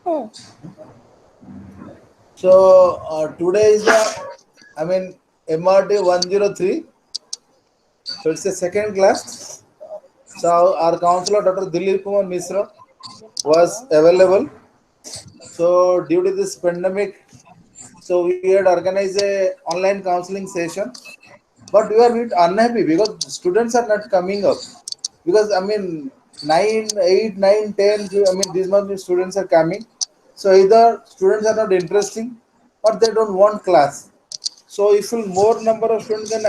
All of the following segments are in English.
So today is the, MRT 103. So it's a second class. So our counselor, Dr. Dilip Kumar Mishra, was available. So due to this pandemic, so we had organized a online counseling session. But we are a bit unhappy because students are not coming up. Because 9, 8, 9, 10, these much students are coming. So either students are not interesting or they don't want class. So if more number of students can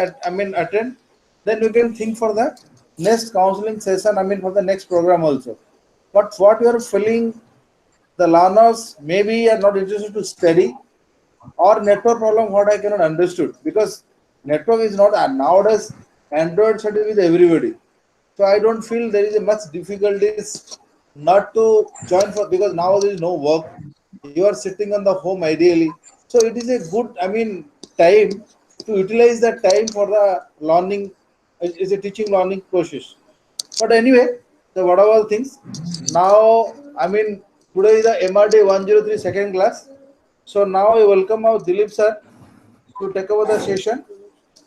attend, then we can think for the next counseling session. For the next program also. But what you are feeling, the learners maybe are not interested to study, or network problem. What I cannot understood, because network is not nowadays Android set with everybody. So I don't feel there is a much difficulties not to join for, because now there is no work. You are sitting on the home ideally. So it is a good, time to utilize that time for the learning. Is a teaching learning process. But anyway, the whatever things. Now, today is the MRD 103 second class. So now I welcome our Dilip sir to take over the session.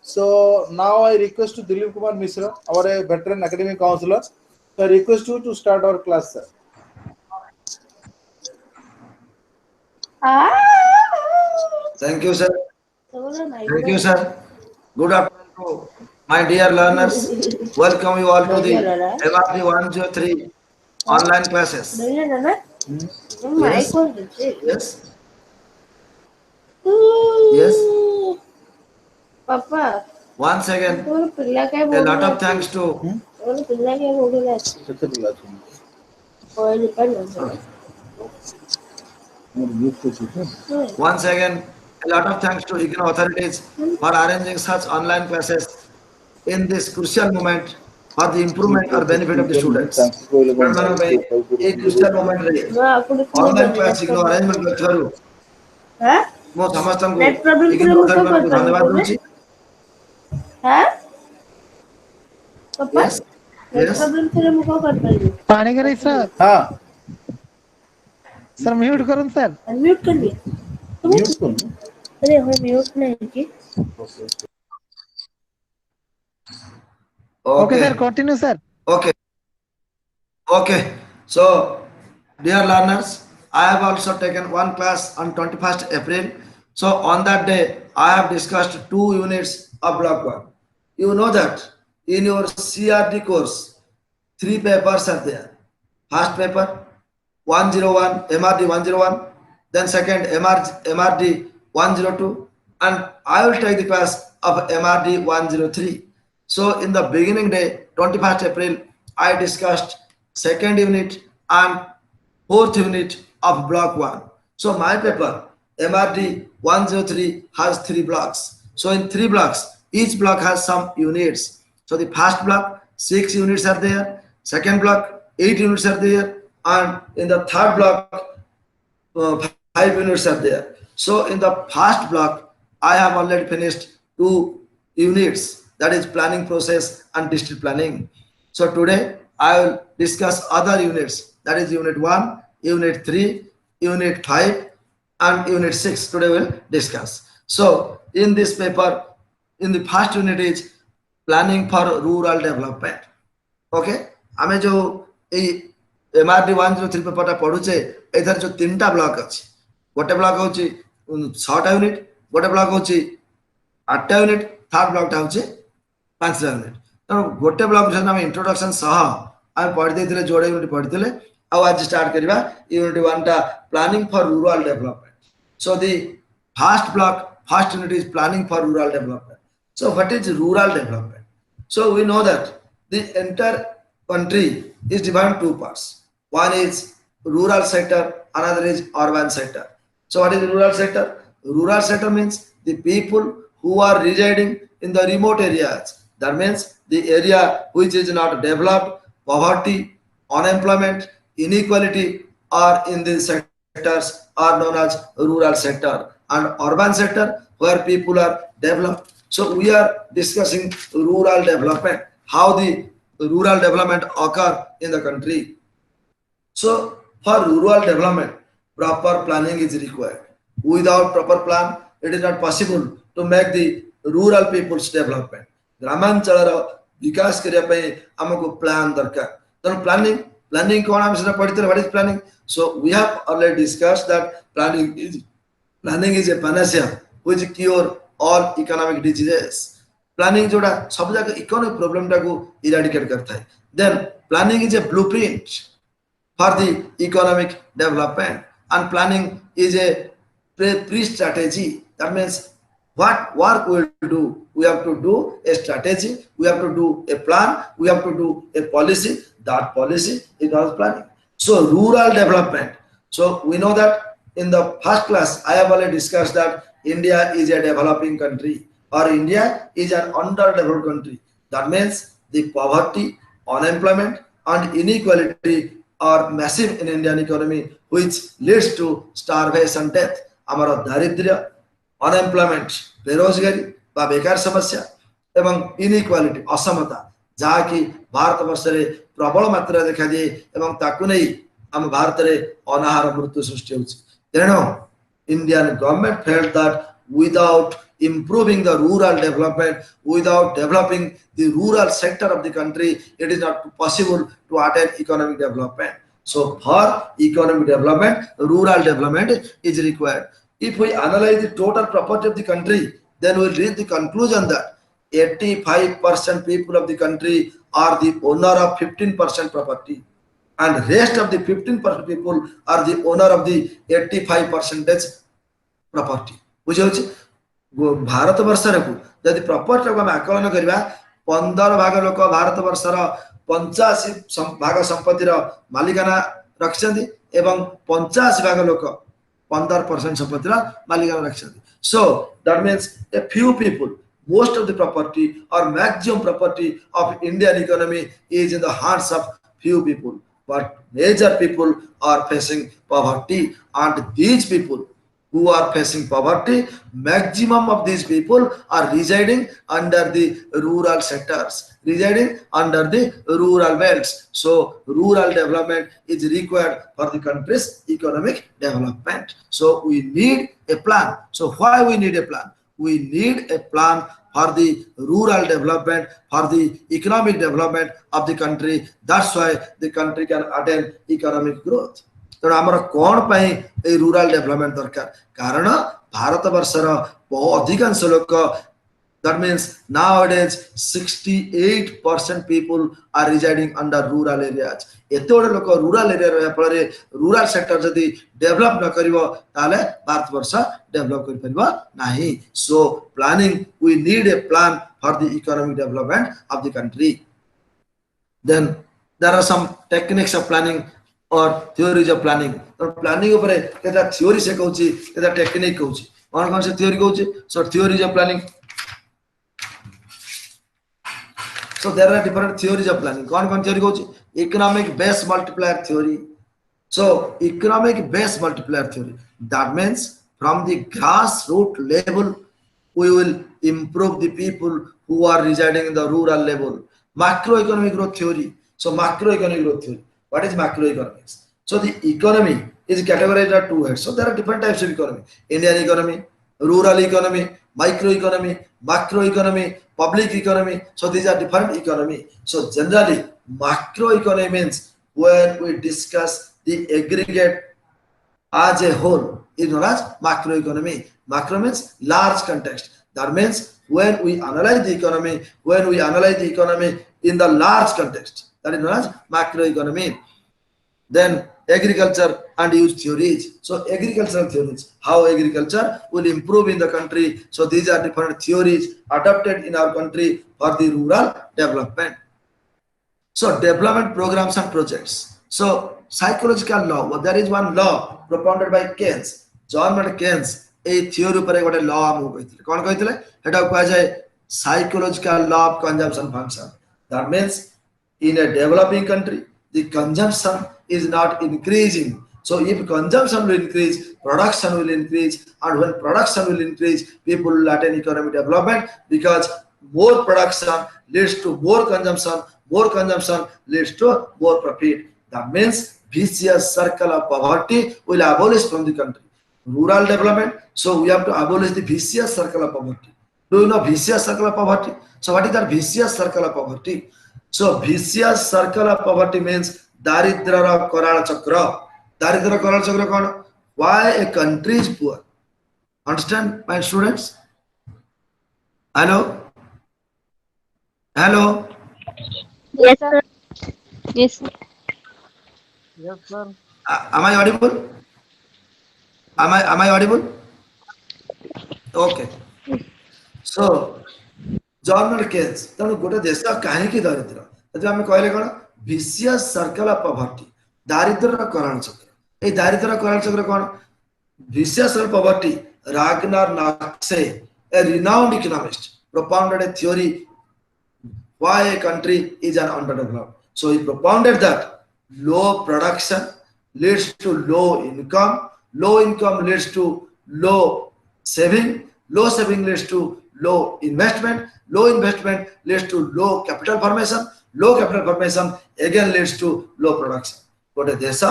So now I request to Dilip Kumar Mishra, our veteran academic counselor. So I request you to start our class, sir. Thank you, sir. Thank you, sir. Good afternoon to my dear learners. Welcome you all to the MRD 103 online classes. Yes. Yes. Yes. Papa. Once again, a lot of thanks to. Once again, a lot of thanks to IGNOU authorities for arranging such online classes in this crucial moment for the improvement or benefit of the students. A crucial moment online class IGNOU arrangement କରିଥିବାରୁ ମୁଁ ସମସ୍ତଙ୍କୁ IGNOU authority ଧନ୍ୟବାଦ ଦଉଛି। Yes. Yes. पानी करें sir. हाँ। Sir mute करूँ sir. Unmute कर लिया। म्यूट करूँ। अरे हो म्यूट नहीं की। Okay sir, continue sir. Okay. Okay. So, dear learners, I have also taken one class on 21st April. So, on that day, I have discussed 2 units of block 1. You know that in your CRD course, 3 papers are there. First paper, 101, MRD 101, then second MRD 102, and I will take the class of MRD 103. So in the beginning day, 21st April, I discussed second unit and fourth unit of block 1. So my paper, MRD 103, has 3 blocks. So in 3 blocks, each block has some units. So the first block, 6 units are there. Second block, 8 units are there. And in the third block, 5 units are there. So in the first block, I have already finished 2 units, that is planning process and district planning. So today I will discuss other units, that is unit 1, unit 3, unit 5 and unit 6. Today we will discuss. So in this paper, in the first unit is planning for rural development. Okay, आमे जो MRD 103 paper पढ़ुचे एथर जो 3टा block अछि, गोटे block होची 6टा unit, गोटे block होची 8टा unit, third block टा होची 5टा यूनिट। तो गोटे ब्लॉक जन हम इंट्रोडक्शन सह हम पढ़ देथिले, जोडे यूनिट पढ़थिले। अब आज स्टार्ट करिबा यूनिट 1 टा planning for rural development. So the first block, first unit is planning for rural development. So what is rural development? So we know that the entire country is divided in 2 parts. One is rural sector, another is urban sector. So what is rural sector? Rural sector means the people who are residing in the remote areas. That means the area which is not developed, poverty, unemployment, inequality are in these sectors are known as rural sector, and urban sector where people are developed. So we are discussing rural development, how the rural development occur in the country. So for rural development, proper planning is required. Without proper plan, it is not possible to make the rural people's development. ଗ୍ରାମାଞ୍ଚଳର ବିକାଶ କରିବା ପାଇଁ ଆମକୁ plan ଦରକାର। ତେଣୁ planning କ'ଣ ଆମେ ସେଟା ପଢିଥିଲେ, what is planning? So we have already discussed that planning is a panacea which cure all economic diseases. Planning जोड़ा सब जाके economic problem टाको eradicate करता है। Then planning is a blueprint for the economic development, and planning is a pre-strategy. That means what work we will do. We have to do a strategy, we have to do a plan, we have to do a policy. That policy is called planning. So rural development. So we know that in the first class I have already discussed that India is a developing country, or India is an underdeveloped country. That means the poverty, unemployment and inequality are massive in Indian economy, which leads to starvation, death. Amara daridrya, unemployment, बेरोजगारी बा बेकार समस्या एवं inequality असमता जहाँकि भारत वर्ष रे प्रबल मात्रा देखा दिए एवं ताकु नहीं हम भारत रे अनाहार मृत्यु सृष्टि होछि। तेणु Indian government felt that without improving the rural development, without developing the rural sector of the country, it is not possible to attain economic development. So for economic development, rural development is required. If we analyze the total property of the country, then we will reach the conclusion that 85% people of the country are the owner of 15% property, and rest of the 15% people are the owner of the 85% property. बुझे होछि भारत वर्ष रे को यदि property को हम आकलन करबा 15 भाग लोक भारत वर्ष रा 85 भाग संपत्ति रा मालिकाना रखछन्ती एवं 50 भाग लोक 15% संपत्ति रा मालिकाना रखछन्ती. So that means a few people, most of the property or maximum property of Indian economy is in the hands of few people, but major people are facing poverty, and these people who are facing poverty, maximum of these people are residing under the rural sectors, residing under the rural belts. So rural development is required for the country's economic development. So we need a plan. So why we need a plan? We need a plan for the rural development, for the economic development of the country. That's why the country can attain economic growth. तेणु आमर कौन पाई ए rural development दरकार, कारण भारत वर्षर अधिकांश लोक, that means nowadays 68% people are residing under rural areas. एते बडे लोक रूरल एरिया रहा फल रूरल सेक्टर जदि डेवलप न करिवो ताले भारत वर्ष डेवलप करि परिबो नाही. So planning, we need a plan for the economic development of the country. Then there are some techniques of planning or theories of planning. तो planning ऊपर केता theory से कहउची, केता technique कहउची, कौन से theory कहउची. So theories of planning. So there are different theories of planning. कौन theory कहउची. Economic base multiplier theory. So economic base multiplier theory, that means from the grassroots level we will improve the people who are residing in the rural level. Macroeconomic growth theory. So macroeconomic growth theory. What is macroeconomics? So the economy is categorized at two heads. So there are different types of economy: Indian economy, rural economy, microeconomy, macroeconomy, public economy. So these are different economy. So generally macroeconomy means when we discuss the aggregate as a whole is known as macroeconomy. Macro means large context. That means when we analyze the economy, in the large context, that is known as macroeconomy. Then agriculture and use theories. So agricultural theories, how agriculture will improve in the country. So these are different theories adopted in our country for the rural development. So development programs and projects. So psychological law, well, there is one law propounded by Keynes, John Maynard Keynes. A theory पर एक बड़े law आमु कहते, कौन कहते हैं? हेटा कहा जाए psychological law of consumption function. That means in a developing country, the consumption is not increasing. So if consumption will increase, production will increase, and when production will increase, people will attain economic development, because more production leads to more consumption leads to more profit. That means vicious circle of poverty will abolish from the country. Rural development, so we have to abolish the vicious circle of poverty. Do you know vicious circle of poverty? So what is that vicious circle of poverty? So vicious circle of poverty means Daridrara Koral Chakra. Daridra Koral Chakra kon? Why a country is poor? Understand, my students? Hello? Hello? Yes, sir. Yes, sir. Yes, sir. Am I audible? Am I audible? Okay. So journal case तेणु गोटे देश कहीं दरिद्र जब आम कहले कौन vicious circle of poverty दारिद्र करण चक्र ये दारिद्र करण चक्र कौन vicious poverty Ragnar Nurkse a renowned economist propounded a theory why a country is an underdeveloped. So he propounded that low production leads to low income leads to low saving leads to low investment leads to low capital formation again leads to low production. गोटे देश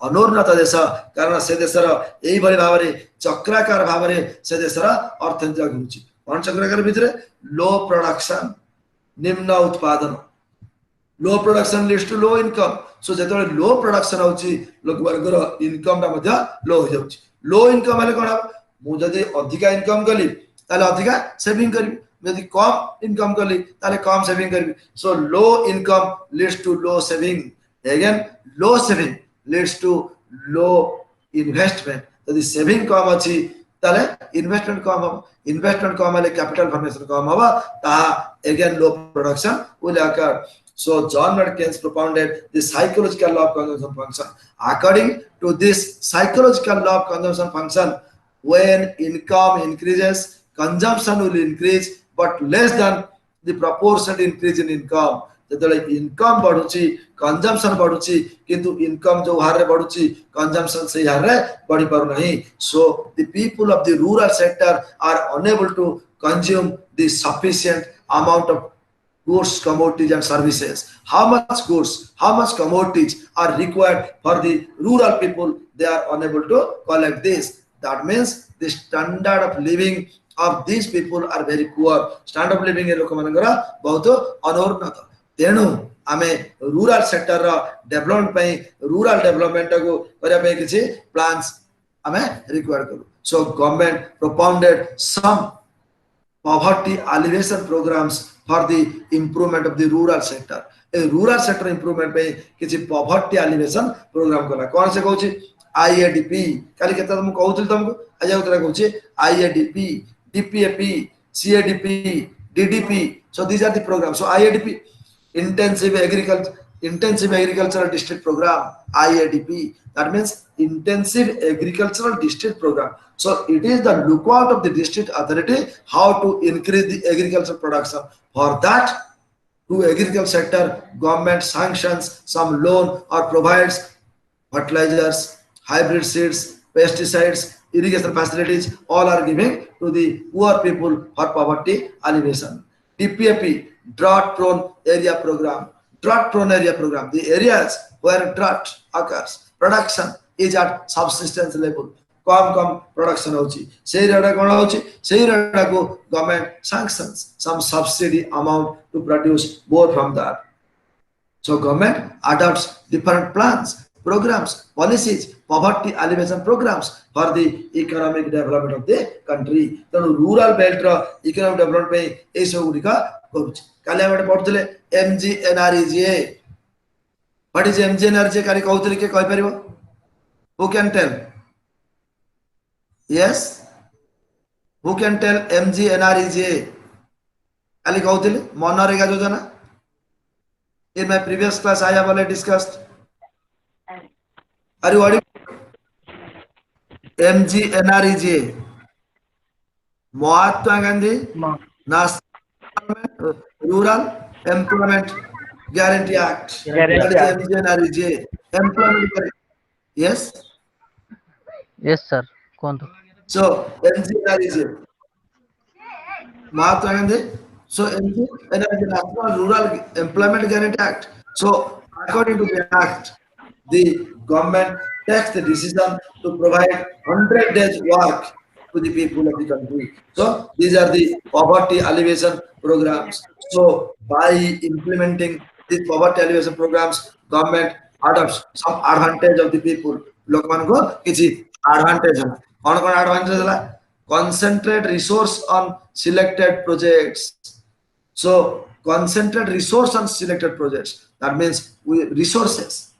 अनुन्नत देश कारण से देशर यही भाव में चक्राकार भाव में से देशर अर्थनीति घूमची कौन चक्राकार भितर लो प्रोडक्शन निम्न उत्पादन low production leads to low income so जो लो प्रोडक्शन होची लोक वर्गर इनकम टा मध्य लो हो जाउची लो इनकम हेले कोन मु जदी अधिका इनकम कली ताले अधिका सेविंग करबी यदि कम इनकम कली ताले कम सेविंग करबी so low income leads to low saving again low saving leads to low investment यदि सेविंग कम अछि ताले इन्वेस्टमेंट कम हेले कैपिटल फॉर्मेशन कम हबा ता again low production will occur. So John Keynes propounded the psychological law of consumption function. According to this psychological law of consumption function, when income increases consumption will increase but less than the proportionate increase in income. जेतले income बढ़ुची consumption बढ़ुची किंतु income जो हार रे बढ़ुची consumption से हार रे बढ़ी पारु नहीं so the people of the rural sector are unable to consume the sufficient amount of goods commodities and services how much commodities are required for the rural people they are unable to collect this that means the standard of living of these people are very poor standard of living ए लोक मानकर बहुत अनुन्नत तेणु आमे rural sector रो development पई rural development को करिया पई किछि प्लान्स आमे रिक्वायर करू so government propounded some poverty alleviation programs for the improvement of the rural sector A rural sector improvement पे किछि poverty alleviation प्रोग्राम कला कोन से कहूछि IADP काली केता हम कहउथिल तुमको आजा उतरा कहउछि IADP DPAP CADP DDP so these are the programs so IADP intensive agricultural district program IADP that means intensive agricultural district program so it is the lookout of the district authority how to increase the agricultural production for that to agriculture sector government sanctions some loan or provides fertilizers hybrid seeds pesticides irrigation facilities all are giving to the poor people for poverty alleviation DPAP drought prone area program the areas where drought occurs production is at subsistence level come production होची सेही रेडा कोन होची सेही रेडा को government sanctions some subsidy amount to produce more from that so government adopts different plans programs policies poverty alleviation programs for the economic development of the country तो rural belt रो economic development पे ए सब गुडिका करूची काले हम पढुतले MGNREGA what is MGNREGA काली कहउतले के कहि परिबो who can tell yes who can tell MGNREGA काली कहउतले मनरेगा योजना in my previous class I have already discussed are you audible MGNREGA Mahatma Gandhi National Rural Employment Guarantee Act that is MGNREGA employment yes Yes, sir. Kontu. so MGNREGA Mahatma Gandhi so MGNREGA National Rural Employment Guarantee Act so according to the act the government takes the decision to provide 100 days work to the people of the country. So these are the poverty alleviation programs. So by implementing these poverty alleviation programs, government adopts some advantage of the people. ଲୋକମାନଙ୍କୁ କିଛି advantage ହେଲା କଣ କଣ advantage ହେଲା concentrate resource on selected projects. So concentrate resource on selected projects, that means resources.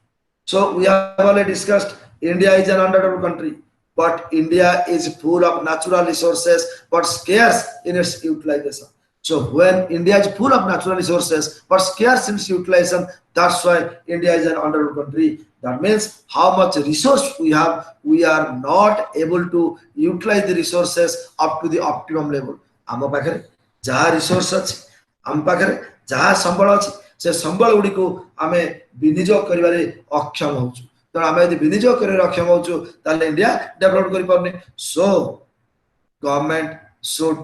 So we have already discussed India is an underdeveloped country, but India is full of natural resources but scarce in its utilization. So when India is full of natural resources but scarce in its utilization, that's why India is an underdeveloped country. That means how much resource we have, we are not able to utilize the resources up to the optimum level. ଆମ ପାଖରେ ଯାହା resource ଅଛି, ଆମ ପାଖରେ ଯାହା ସମ୍ବଳ ଅଛି, ସେ ସମ୍ବଳ ଗୁଡ଼ିକୁ ଆମେ ବିନିଯୋଗ କରିବାରେ ଅକ୍ଷମ ହଉଛୁ। ତେଣୁ ଆମେ ଯଦି ବିନିଯୋଗ କରିବାରେ ଅକ୍ଷମ ହଉଛୁ ତାହେଲେ ଇଣ୍ଡିଆ ଡେଭଲପ କରିପାରୁନି। So government should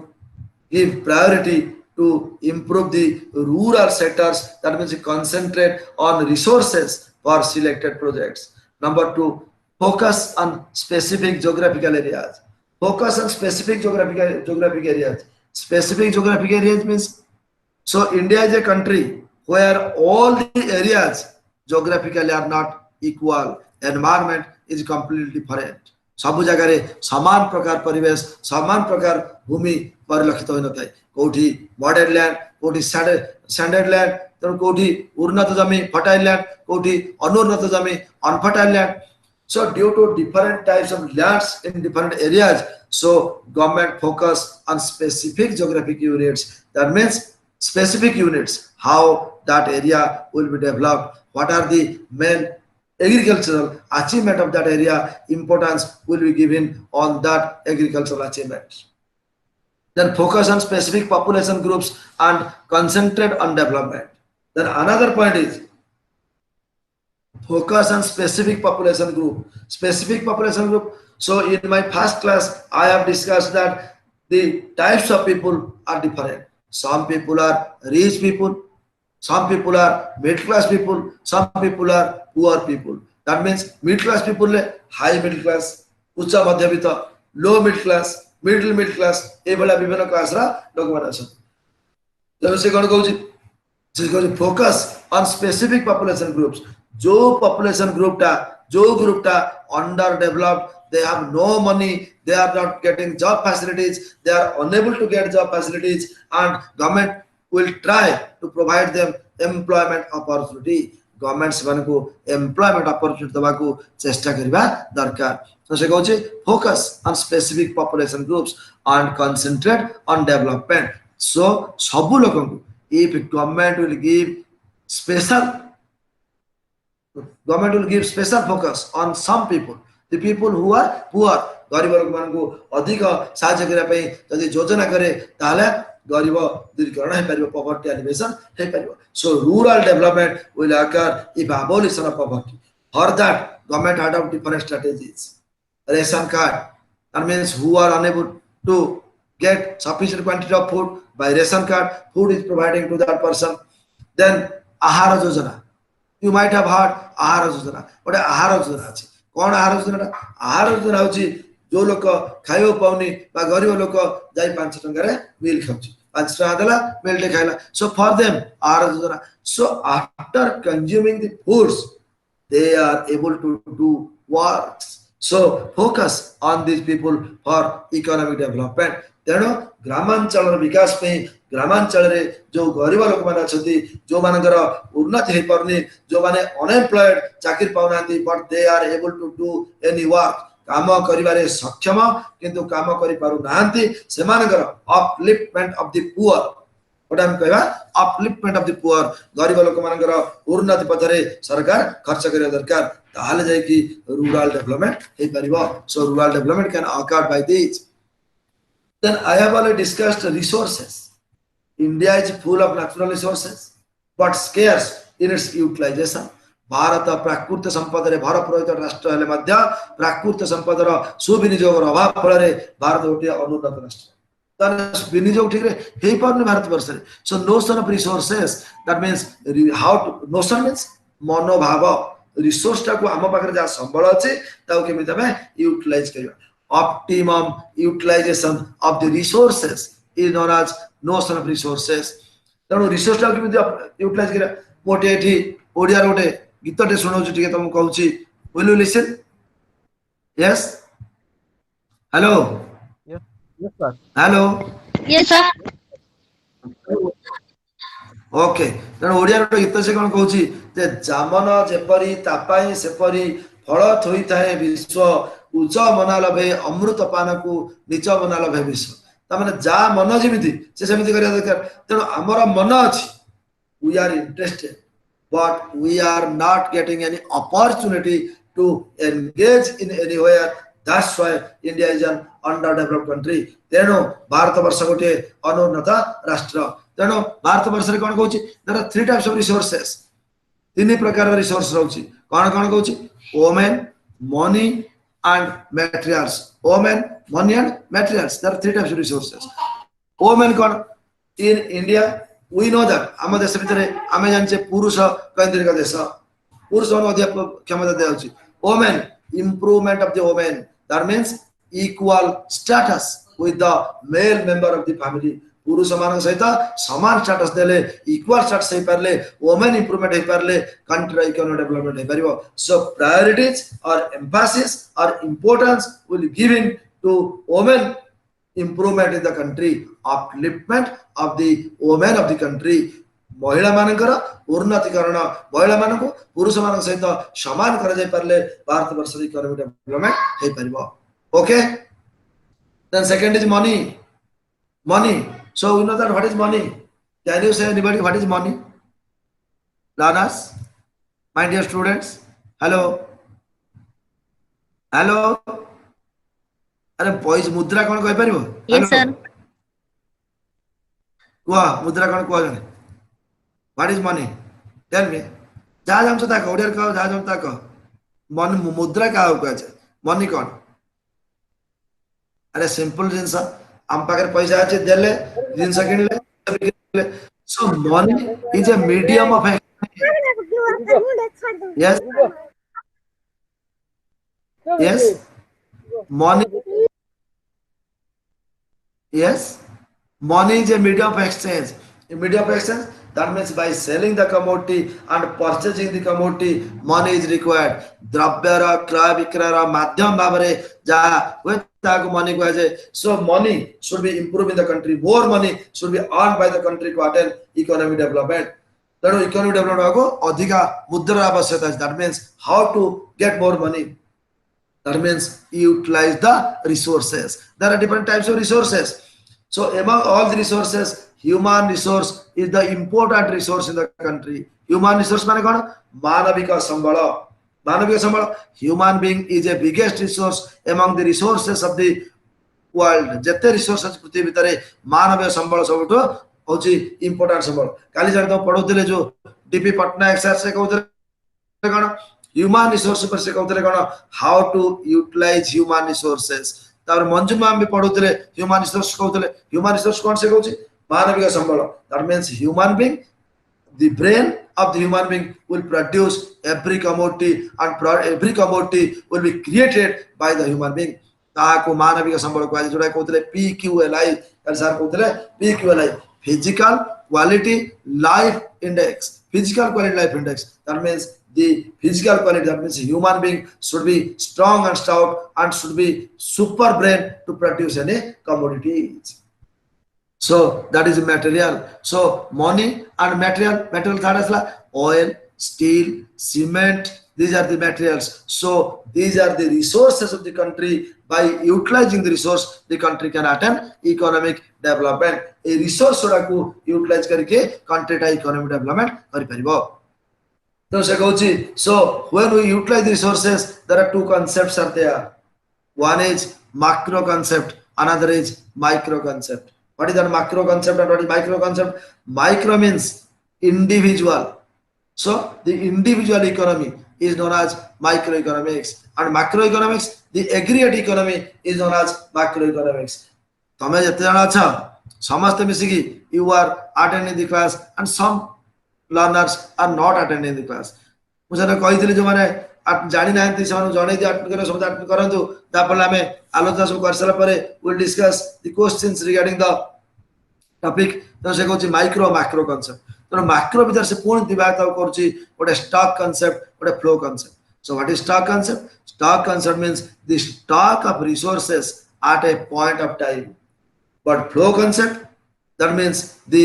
give priority to improve the rural sectors, that means concentrate on resources for selected projects. Number 2, focus on specific geographical areas. Focus on specific geographic areas. Specific geographic areas means, so India is a country where all the areas geographically are not equal. Environment is completely different. ସବୁ ଜାଗାରେ ସମାନ ପ୍ରକାର ପରିବେଶ, ସମାନ ପ୍ରକାର ଭୂମି ପରିଲକ୍ଷିତ ହୋଇନଥାଏ। କୋଉଠି ମଡେଲ ଲ୍ୟାଣ୍ଡ, କୋଉଠି ସ୍ୟାଣ୍ଡେଡ ଲ୍ୟାଣ୍ଡ, ତେଣୁ କୋଉଠି ଉନ୍ନତ ଜମି ଫର୍ଟାଇଲ ଲ୍ୟାଣ୍ଡ, କୋଉଠି ଅନୁନ୍ନତ ଜମି ଅନଫର୍ଟାଇଲ land. So due to different types of lands in different areas, so government focus on specific geographic units. That means specific units, how that area will be developed, what are the main agricultural achievement of that area, importance will be given on that agricultural achievement. Then focus on specific population groups and concentrate on development. Then another point is focus on specific population group. Specific population group. So in my first class, I have discussed that the types of people are different. Some people are rich people, some people are middle class people, some people are poor people. That means middle class people, high middle class, ucha madhyabita, low middle class, middle class, evala bibhina class ra lokmane asan. So se kon कहउची, se कहउची focus on specific population groups. जो population group ta underdeveloped, they have no money, they are not getting job facilities, they are unable to get job facilities, and government will try to provide them employment opportunity. Government seମାନଙ୍କୁ employment opportunity ଦେବାକୁ ଚେଷ୍ଟା କରିବା ଦରକାର। So ସେ କହୁଛି focus on specific population groups and concentrate on development. So ସବୁ ଲୋକଙ୍କୁ, if government will give special focus on some people, the people who are poor, गरीब ଲୋକମାନଙ୍କୁ ଅଧିକ ସାହାଯ୍ୟ କରିବା ପାଇଁ ଯଦି ଯୋଜନା କରେ ତାହେଲେ ଗରିବ ଦୂରୀକରଣ ହେଇପାରିବ, poverty alleviation ହେଇପାରିବ। So rural development will occur if abolition of poverty. For that, government adopt different strategies. Ration card, that means who are unable to get sufficient quantity of food, by ration card, food is providing to that person. Then ahara yojana, you might have heard ahara yojana, but ahara yojana ଅଛି। କଣ ଆହାର ଯୋଜନା? ଆହାର ଯୋଜନା ହେଉଛି ଯୋଉ ଲୋକ ଖାଇବା ପାଉନି ବା ଗରିବ ଲୋକ ଯାଇ 5 ଟଙ୍କାରେ ମିଲ୍ ଖାଉଛି, 5 ଟଙ୍କା ଦେଲା ମିଲ୍ ଟେ ଖାଇଲା। So for them ଆହାର ଯୋଜନା, so after consuming the foods they are able to do works. So focus on these people for economic development. ତେଣୁ ଗ୍ରାମାଞ୍ଚଳର ବିକାଶ ପାଇଁ, ଗ୍ରାମାଞ୍ଚଳରେ ଯୋଉ ଗରିବ ଲୋକମାନେ ଅଛନ୍ତି, ଯୋଉମାନଙ୍କର ଉନ୍ନତି ହେଇପାରୁନି, ଯୋଉମାନେ ଅନଏମ୍ପ୍ଲଏଡ୍, ଚାକିରି ପାଉନାହାନ୍ତି, but they are able to do any work, କାମ କରିବାରେ ସକ୍ଷମ କିନ୍ତୁ କାମ କରିପାରୁନାହାନ୍ତି, ସେମାନଙ୍କର upliftment of the poor, ଗୋଟେ ଆମେ କହିବା upliftment of the poor, ଗରିବ ଲୋକମାନଙ୍କର ଉନ୍ନତି ପଥରେ ସରକାର ଖର୍ଚ୍ଚ କରିବା ଦରକାର, ତାହେଲେ ଯାଇକି rural development ହେଇପାରିବ। So rural development can occur by this. Then I have already discussed resources. India is full of natural resources but scarce in its utilization. Bharat प्राकृत संपदरे भरपूर राष्ट्र हेले मध्य प्राकृत संपदर सुविनियोगर अभाव फल भारत गोटे अनुन्नत राष्ट्र, विनियोग ठीक हे पारनी Bharatvarsha. So notion of resources, that means how to, notion means मनोभाव, रिसोर्स टाको आम पाखरे जा संबल अछि ताको केमिति हमें यूटिलाइज करियो optimum utilization of the resources is known as notion of resources तेणु रिसोर्स टाको केमिति यूटिलाइज करिया मोटे एठी ओडिया रोटे गीतटे सुनाउछु टिके तुम कहूची will you listen yes hello Yes, yes, sir. Hello Yes, sir. Okay तेणु ओडिया रोटे गीत से कोन कहूची जे जामन जेपरी तापाई सेपरी फल थोई थाए विश्व उच्च मना लभे अमृत पान को नीच मना लभे विश्व तामाने जा मन जेमिति से सेमिति करिया दरकार तेणु हमर मन अछि we are interested but we are not getting any opportunity to engage in anywhere that's why India is an underdeveloped country तेणु भारत वर्ष गोटे अनुन्नत राष्ट्र तेणु भारत वर्ष रे कोन कहूची there are three types of resources तीन प्रकार रिसोर्स रहउची कोन कोन कहूची women money and materials women money and materials there are three types of resources women cone in India we know that आम देश भितर आम जाने पुरुष केन्द्रिक देश पुरुष अधिक क्षमता दिखाई women improvement of the women that means equal status with the male member of the family पुरुष मान सहित समान स्टेटस देले इक्वल स्टेटस हे परले वुमेन इंप्रूवमेंट हे परले कंट्री इकोनॉमिक डेवलपमेंट हे परिबो सो प्रायोरिटीज और एम्फासिस और importance will given to women improvement in the country upliftment of the women of the country महिला मानकर उन्नतिकरण महिला मानक पुरुष मान सहित समान कर जाय परले भारत वर्ष इकोनॉमिक डेवलपमेंट हे परिबो okay then second is money so you know that what is money can you say anybody what is money learners my dear students hello अरे पैस मुद्रा कौन कह परिबो Yes, sir. कुआ मुद्रा कौन कुआ जने what is money tell me जा जाम सता ओडियर का जा जाम ता मन मुद्रा का हो कह मनी कौन अरे सिंपल जिंस हम पाकर पैसा अछि देले जिंस किनले so money is a medium of yes yes money yes money is a medium of exchange a medium of exchange that means by selling the commodity and purchasing the commodity money is required द्रव्यर क्रय विक्रय माध्यम भाबरे जा होय ताको money को जाय so money should be improved in the country more money should be earned by the country to attain economic development तेणु economic development को अधिका मुद्रा आवश्यकता है that means how to get more money that means utilize the resources there are different types of resources so among all the resources human resource is the important resource in the country human resource माने कोन मानविक संबल human being is a biggest resource among the resources of the world जते resources पृथ्वी भितरे मानवीय संबल सबटो होची important संबल काली जान तो पढोतले जो DP Patnaik sir से कहउतले कोन ह्यूमन रिसोर्स पर से कहउतले कोन how to utilise human resources तार मंजू मैम भी पढुतले ह्यूमन रिसोर्स कहउतले ह्यूमन रिसोर्स कोन से कहउची मानविक संबल that means human being the brain of the human being will produce every commodity and every commodity will be created by the human being ताको मानविक संबल को जोडा कहउतले PQLI सर कहउतले PQLI physical quality life index physical quality life index that means the physical quality that means human being should be strong and stout and should be super brain to produce any commodities so that is material so money and material third is like oil steel cement these are the materials so these are the resources of the country by utilizing the resource the country can attain economic development a resource को utilize करके country ta economic development करि परिबो तो से कहउची so when we utilize the resources there are two concepts are there one is macro concept another is micro concept what is that macro concept and what is micro concept micro means individual so the individual economy is known as microeconomics and macroeconomics the aggregate economy is known as macroeconomics तमे जते जण अच्छा समस्त मिसिकी you are attending the class and some learners are not attending the class मुझे कही जो मैंने जानी ना से जन दिए सब करूँ तापर आम आलोचना सब कर सारा will discuss the questions regarding the topic तो से कहूँ माइक्रो मैक्रो कॉन्सेप्ट तो मैक्रो भीतर से पुणी दिवाद करुच्ची गोटे स्टॉक कॉन्सेप्ट गोटे flow concept so what is stock concept means the stock of resources at a point of time but flow concept that means the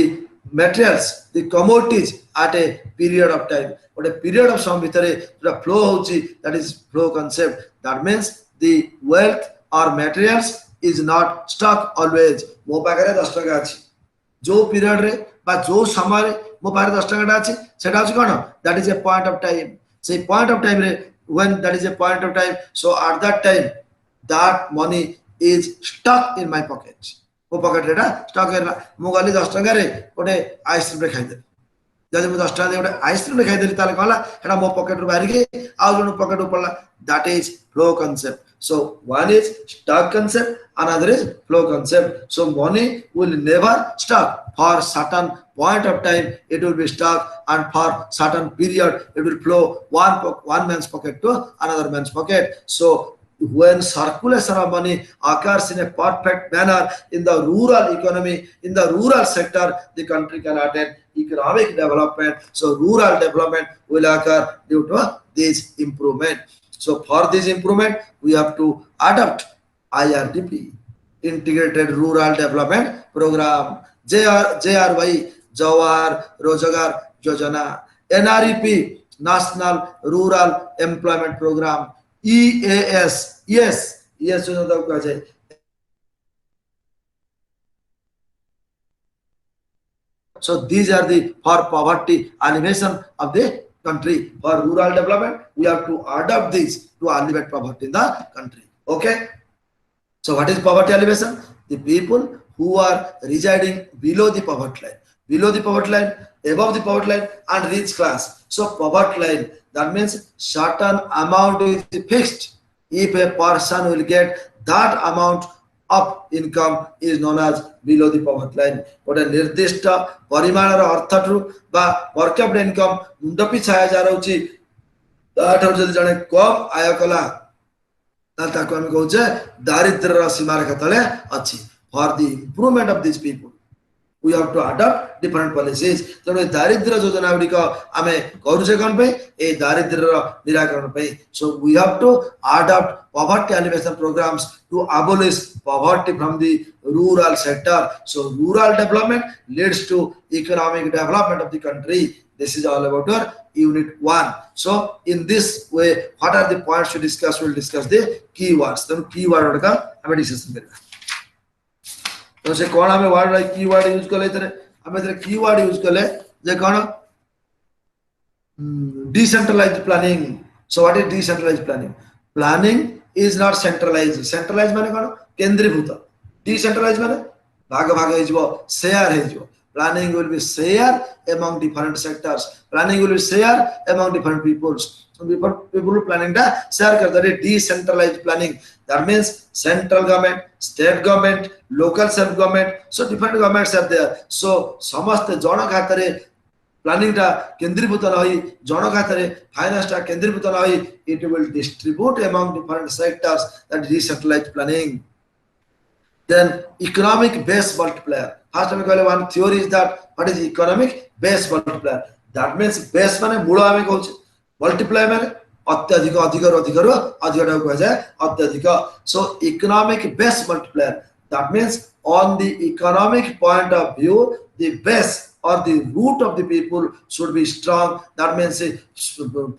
materials the commodities at a period of time but a period of some bhitere the flow hochi that is flow concept that means the wealth or materials is not stock always mo pakare 10 taka achi जो period रे बा जो समय रे मो पारे 10 टका अछि सेटा अछि कोन that is a point of time से पॉइंट ऑफ टाइम रे when that is a point of time so at that time that money is stuck in my pocket मो पॉकेट रे स्टक है मो गली 10 टका रे गोटे आइसक्रीम रे खाइ दे जदि मो 10 टका दे गोटे आइसक्रीम रे खाइ देली ताले कहला एटा मो पॉकेट रो बाहर के आ जण पॉकेट रो पड़ला that is flow concept so one is stock concept another is flow concept so money will never stuck for certain point of time it will be stuck and for certain period it will flow one man's pocket to another man's pocket so when circulation of money occurs in a perfect manner in the rural economy in the rural sector the country can attain economic development so rural development will occur due to this improvement so for this improvement we have to adopt IRDP integrated rural development program JRY Jawahar Rojagar Yojana NREP National Rural Employment Program EAS yes जो तो कहा जाए so these are the for poverty elimination of the country for rural development we have to adopt this to alleviate poverty in the country okay so what is poverty alleviation the people who are residing below the poverty line above the poverty line and rich class so poverty line that means certain amount is fixed if a person will get that amount of income is known as below the poverty line गोटे निर्दिष्ट परिमाणर अर्थठु बा per capita income मुंड पिछा 1000 होची ताठर जदि जने कम आय कला ताको हम कहू जे दारिद्र्य सीमा रेखा तले अछि for the improvement of this people we have to adopt different policies तेणु दारिद्र्य योजना गुड़िक आम करुचे कौन पे ए दारिद्र्य निराकरण पे so we have to adopt poverty alleviation programs to abolish poverty from the rural sector so rural development leads to economic development of the country this is all about your unit 1 so in this way what are the points to discuss we'll discuss the keywords then keyword का हम discussion करेंगे तो से कौन हमें word like keyword use करले इधर हमें इधर कीवर्ड यूज करले जे कौन decentralized planning so what is decentralized planning is not centralized माने कौन केंद्रीभूत decentralized माने भाग हे जबो शेयर हे जबो planning will be shared among different sectors planning will be shared among different peoples people planning da share karta है decentralized planning that means central government state government local self government so different governments are there so समस्त जन खातरे planning टा केंद्रीभूत न होई जन खातरे finance टा केंद्रीभूत न होई it will distribute among different sectors that decentralized planning then economic base multiplier first we call one theory is that what is economic base multiplier that means base माने मूल आमे कहू multiply माने अत्यधिक अधिक टा कह जाए अत्यधिक so economic base multiplier that means on the economic point of view the base or the root of the people should be strong that means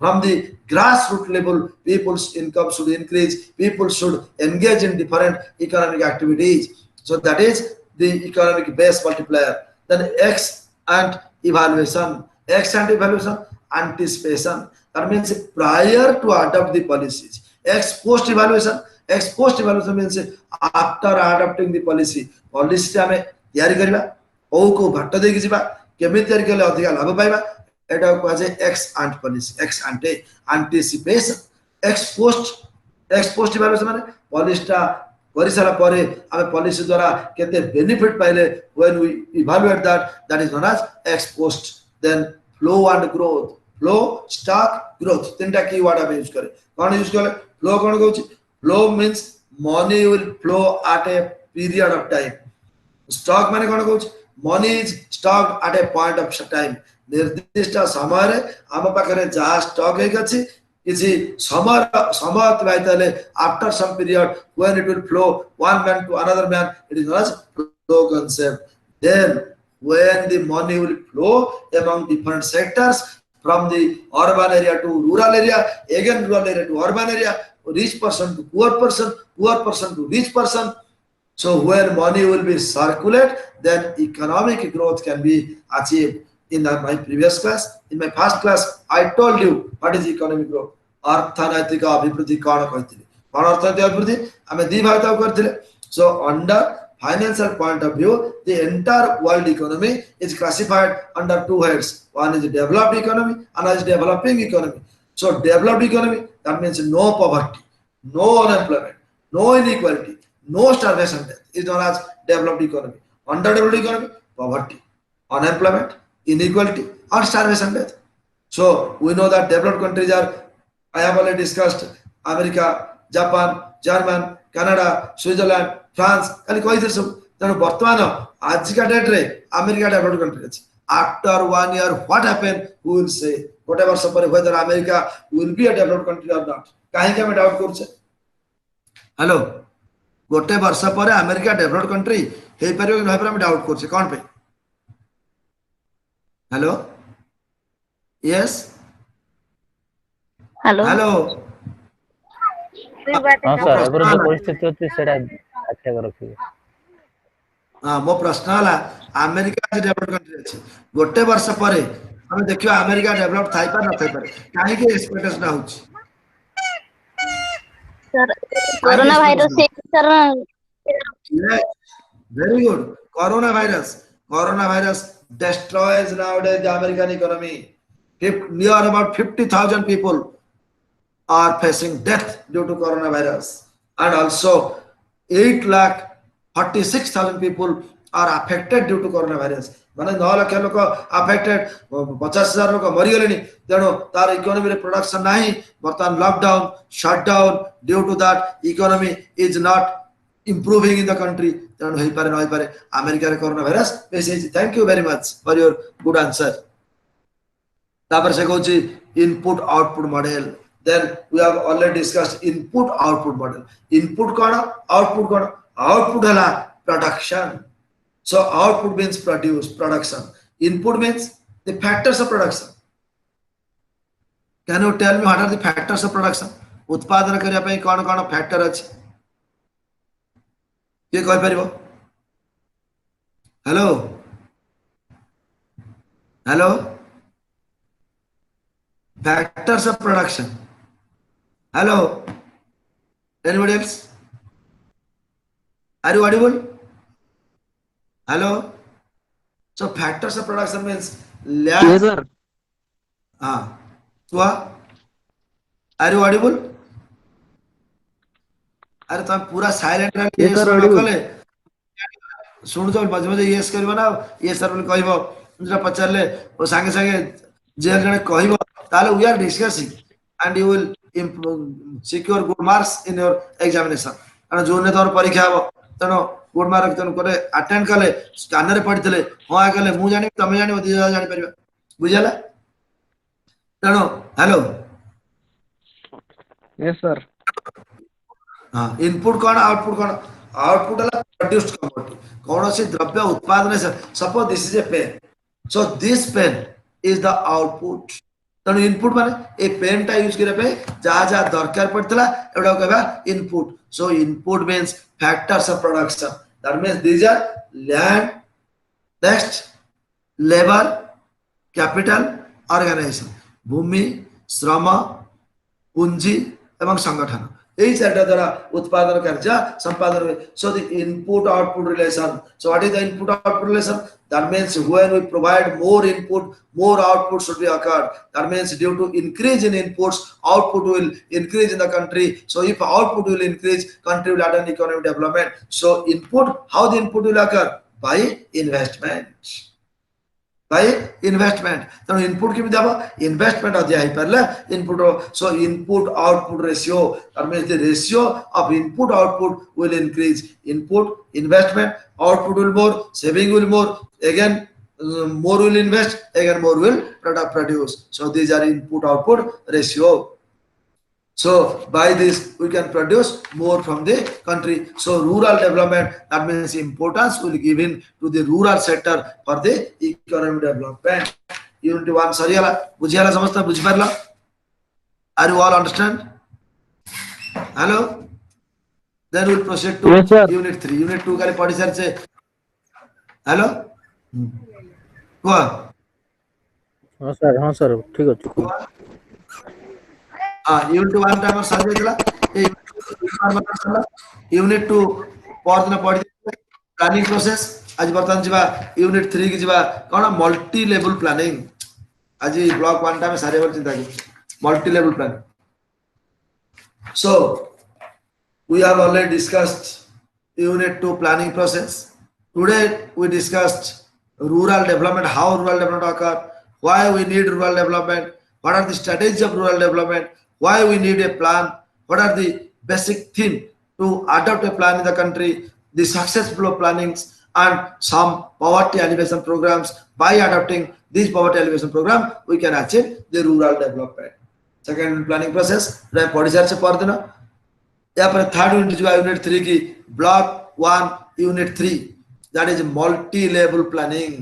from the grassroots level people's income should increase people should engage in different economic activities so that is the economic base multiplier then x and evaluation anticipation that means prior to adopt the policies ex post evaluation means after adopting the policy हमें तैयारी करबा ओ को घाट दे कि जिबा केमे तैयारी करले अधिक लाभ पाइबा एटा को जे ex and policy ex ante anticipation ex post evaluation माने पॉलिसीटा करि सारा परे हमें पॉलिसी द्वारा केते बेनिफिट पाइले when we evaluate that is known as ex post then flow and growth flow, stock, growth. तीनटा कीवर्ड आप यूज करें. कौन यूज करें? Flow कौन कहूँ? Flow means money will flow at a period of time. Stock माने कौन कहूँ? Money is stocked at a point of time. निर्दिष्ट समय रे आम पाखरे जहाँ stock है किसी किसी समय अतिबाहित हेले after some period when it will flow one man to another man, it is known as flow concept. Then when the money will flow among different sectors from the urban area to rural area, again rural area to urban area, rich person to poor person to rich person. So where money will be circulate, then economic growth can be achieved. In my previous class, in my first class, I told you what is economic growth. अर्थनैतिक अभिवृद्धि कौन कहते हैं? कौन अर्थनैतिक अभिवृद्धि? हमें दी भाग तक करते हैं. So under financial point of view, the entire world economy is classified under two heads. One is developed economy, another is developing economy. So developed economy, that means no poverty, no unemployment, no inequality, no starvation death is known as developed economy. Underdeveloped economy, poverty, unemployment, inequality, or starvation death. So we know that developed countries are, I have already discussed, America, Japan, German, Canada, Switzerland, France, खाली कही थे सब. तेणु वर्तमान आज का date रे America developed country अछि. After 1 year, what happened? Who will say? गोटे वर्ष पर whether America will be a developed country or not? काहे के हम डाउट करू छे? हेलो, गोटे वर्ष पर अमेरिका डेवलप्ड कंट्री हे परियो कि हम डाउट करू छे कोन पे? Hello, yes, hello hello. हाँ सर एबर जो परिस्थिति होती सेटा आख्या कर रखिए. हाँ, मो प्रश्न हला अमेरिका आज डेवलप कंट्री अछि. गोटे वर्ष परे हम देखियो अमेरिका डेवलप थाई पर न थाई पर. काहे के एक्सपेक्टेशन होछि? सर कोरोना वायरस से sir Very good. Coronavirus destroys nowadays the American economy. Near about 50,000 people are facing death due to coronavirus, and also 8,46,000 people are affected due to coronavirus. माने 9 लाख लोग affected, 50,000 लोग मरिगलेनी. तेणु तार economy रे production नाही. बर्तमान lockdown, shutdown, due to that economy is not improving in the country. तेणु हेई पारे नई पारे अमेरिका रे कोरोना वायरस बेसी. Thank you very much for your good answer. तापर से कहूची input output model. Then we have already discussed input output model. Input कौन, output कौन? Output हला production. So output means produce, production. Input means the factors of production. Can you tell me what are the factors of production? उत्पादन करिया पे कौन कौन factor अछि? ये कहि परिबो? Hello, hello, factors of production. Hello, anybody else? Are you audible? Hello. So factors of production means land. Yes sir. So are you audible? अरे तुम पूरा साइलेंट रह ये सर कले सुन जो मजे मजे यस करबो ना. ये सर बोल कहबो जरा पचारले ओ संगे संगे जे जने कहबो ताले we are discussing and you will secure good marks in your examination. And जो ने तोर परीक्षा हो तनो गुड मार्क तन करे अटेंड कले स्कैनर पढितले हां कले मु जानि तमे जानि ओदी जानि परिबा. बुझला? तनो हेलो. Yes sir. हां, इनपुट कोन आउटपुट कोन? आउटपुट हला प्रोड्यूस्ड कमोडिटी. कोनोसी द्रव्य उत्पादन से suppose this is a pen. So this pen is the output. तेणु इनपुट माने ए पेन टा यूज करे पे जहा जहा दरकार पड़तला एडा कहबा input. So input means factors of production. That means these are land, next labour, capital, organisation. भूमि, श्रम, पूंजी एवं संगठन. यही चारटा द्वारा उत्पादन कार्य संपादन हुए. So the input output relation. So what is the input output relation? That means when we provide more input, more output should be occurred. That means due to increase in inputs, output will increase in the country. So if output will increase, country will attain economic development. So input, how the input will occur? By investment. by investment. So input केमी देबो investment अधिया ही परले input. So input output ratio, that means the ratio of input output will increase. Input investment, output will more, saving will more, again more will invest, again more will produce. So these are input output ratio. So by this we can produce more from the country. So rural development, that means importance will given to the rural sector for the economic development. Unit 1 सरियाला बुझियाला समझता बुझ पारला? Are you all understand? Hello? Then we'll proceed to Yes, sir. unit 3. Unit 2 खाली पढ़ी sir से. Hello? कुआ? ହଁ sir ଠିକ ଅଛି କୁହ। यूनिट 1 टा हमर सर देला ए यूनिट 2 परदिन पढि प्लानिंग प्रोसेस आज बर्तन जिबा यूनिट 3 की जिबा कोन मल्टी लेवल प्लानिंग आज ब्लॉक 1 टा में सारे बर चिंता की multi level planning so we have already discussed unit 2 planning process. Today we discussed rural development, how rural development occur, why we need rural development, what are the strategies of rural development, why we need a plan, what are the basic theme to adopt a plan in the country, the successful plannings and some poverty alleviation programs. By adopting these poverty alleviation program, we can achieve the rural development. Second planning process, यहाँ पर third unit जो है unit 3 की block 1 unit 3 that is multi level planning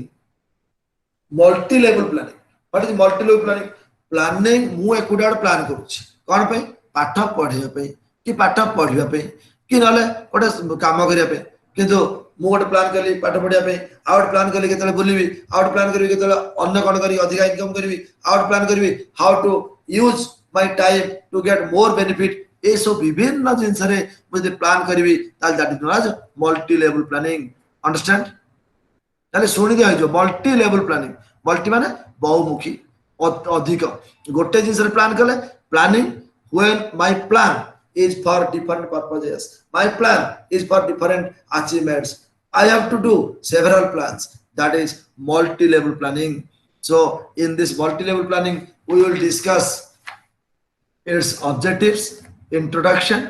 what is multi level planning planning मु एकुडा plan करूची कोन पे पाठ पढिया पे कि पाठ पढिया पे कि नले गोटे काम करिया पे किंतु मु गोटे प्लान करली पाठ पढिया पे आउट प्लान करली केतले बुलिबी आउट प्लान करबी केतले अन्य कोन करी अधिक इनकम करबी आउट प्लान करबी how to use my time to get more benefit ये सब विभिन्न जिनस रे मुझे प्लान करी that is known as multi level planning understand ताले सुनि दिया जो मल्टी लेवल प्लानिंग मल्टी माने बहुमुखी अधिक गोटे जिनस रे प्लान कले planning when my plan is for different purposes, my plan is for different achievements, I have to do several plans, that is multi level planning. So in this multi level planning we will discuss its objectives, introduction,